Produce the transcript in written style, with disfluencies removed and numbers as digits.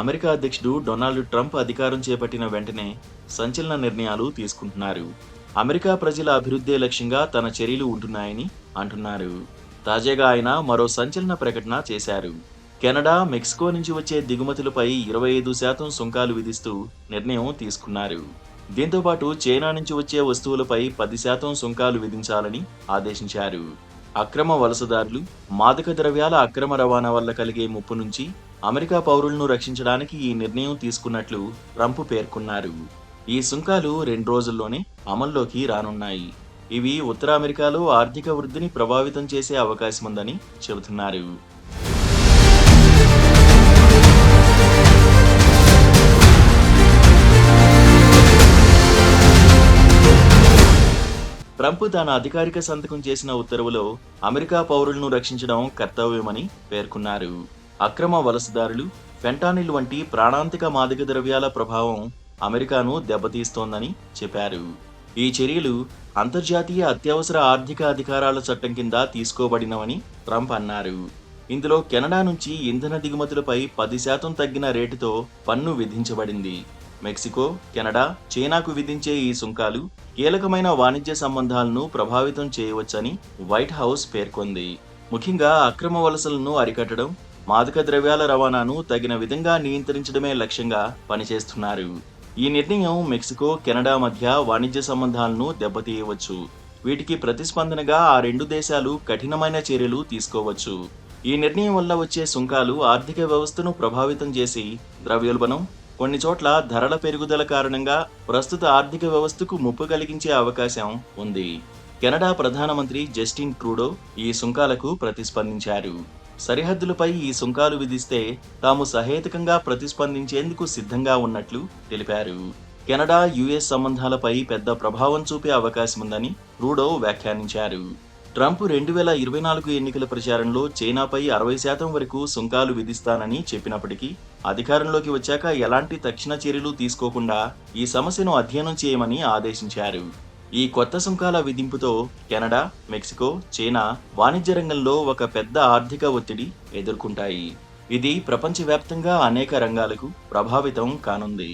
America అధ్యక్షుడు Donald Trump అధికారం చేపట్టిన వెంటనే సంచలన నిర్ణయాలు తీసుకుంటున్నారు. అమెరికా ప్రజల అభివృద్ధే లక్ష్యంగా తన చర్యలు ఉంటున్నాయని అంటున్నారు. తాజాగా ఆయన మరో సంచలన ప్రకటన చేశారు. కెనడా, మెక్సికో నుంచి వచ్చే దిగుమతులపై 25% సుంకాలు విధిస్తూ నిర్ణయం తీసుకున్నారు. దీంతో పాటు చైనా నుంచి వచ్చే వస్తువులపై 10% సుంకాలు విధించాలని ఆదేశించారు. అక్రమ వలసదారులు, మాదక ద్రవ్యాల అక్రమ రవాణా వల్ల కలిగే ముప్పు నుంచి అమెరికా పౌరులను రక్షించడానికి ఈ నిర్ణయం తీసుకున్నట్లు ట్రంప్ పేర్కొన్నారు. ఈ సుంకాలు 2 రోజుల్లోనే అమల్లోకి రానున్నాయి. ఇవి ఉత్తర అమెరికాలో ఆర్థిక వృద్ధిని ప్రభావితం చేసే అవకాశం ఉందని చెబుతున్నారు. ట్రంప్ తన అధికారిక సంతకం చేసిన ఉత్తర్వులో అమెరికా పౌరులను రక్షించడం కర్తవ్యమని పేర్కొన్నారు. అక్రమ వలసదారులు, ఫెంటానిల్ వంటి ప్రాణాంతక మాదక ద్రవ్యాల ప్రభావం అమెరికాను దెబ్బతీస్తోందని చెప్పారు. ఈ చర్యలు అంతర్జాతీయ అత్యవసర ఆర్థిక అధికారాల చట్టం కింద తీసుకోబడినవని ట్రంప్ అన్నారు. ఇందులో కెనడా నుంచి ఇంధన దిగుమతులపై 10% తగ్గిన రేటుతో పన్ను విధించబడింది. మెక్సికో, కెనడా, చైనాకు విధించే ఈ సుంకాలు కీలకమైన వాణిజ్య సంబంధాలను ప్రభావితం చేయవచ్చని వైట్ హౌస్ పేర్కొంది. ముఖ్యంగా అక్రమ వలసలను అరికట్టడం, మాదక ద్రవ్యాల రవాణాను తగిన విధంగా నియంత్రించడమే లక్ష్యంగా పనిచేస్తున్నారు. ఈ నిర్ణయం మెక్సికో, కెనడా మధ్య వాణిజ్య సంబంధాలను దెబ్బతీయవచ్చు. వీటికి ప్రతిస్పందనగా ఆ 2 దేశాలు కఠినమైన చర్యలు తీసుకోవచ్చు. ఈ నిర్ణయం వల్ల వచ్చే సుంకాలు ఆర్థిక వ్యవస్థను ప్రభావితం చేసి ద్రవ్యోల్బణం, కొన్ని చోట్ల ధరల పెరుగుదల కారణంగా ప్రస్తుత ఆర్థిక వ్యవస్థకు ముప్పు కలిగించే అవకాశం ఉంది. కెనడా ప్రధానమంత్రి జస్టిన్ ట్రూడో ఈ సుంకాలకు ప్రతిస్పందించారు. సరిహద్దులపై ఈ సుంకాలు విధిస్తే తాము సహేతుకంగా ప్రతిస్పందించేందుకు సిద్ధంగా ఉన్నట్లు తెలిపారు. కెనడా, యుఎస్ సంబంధాలపై పెద్ద ప్రభావం చూపే అవకాశముందని ట్రూడో వ్యాఖ్యానించారు. ట్రంప్ 2024 ఎన్నికల ప్రచారంలో చైనాపై 60% వరకు సుంకాలు విధిస్తానని చెప్పినప్పటికీ అధికారంలోకి వచ్చాక ఎలాంటి తక్షణ చర్యలు తీసుకోకుండా ఈ సమస్యను అధ్యయనం చేయమని ఆదేశించారు. ఈ కొత్త సుంకాల విధింపుతో కెనడా, మెక్సికో, చైనా వాణిజ్య రంగంలో ఒక పెద్ద ఆర్థిక ఒత్తిడి ఎదుర్కొంటాయి. ఇది ప్రపంచవ్యాప్తంగా అనేక రంగాలకు ప్రభావితం కానుంది.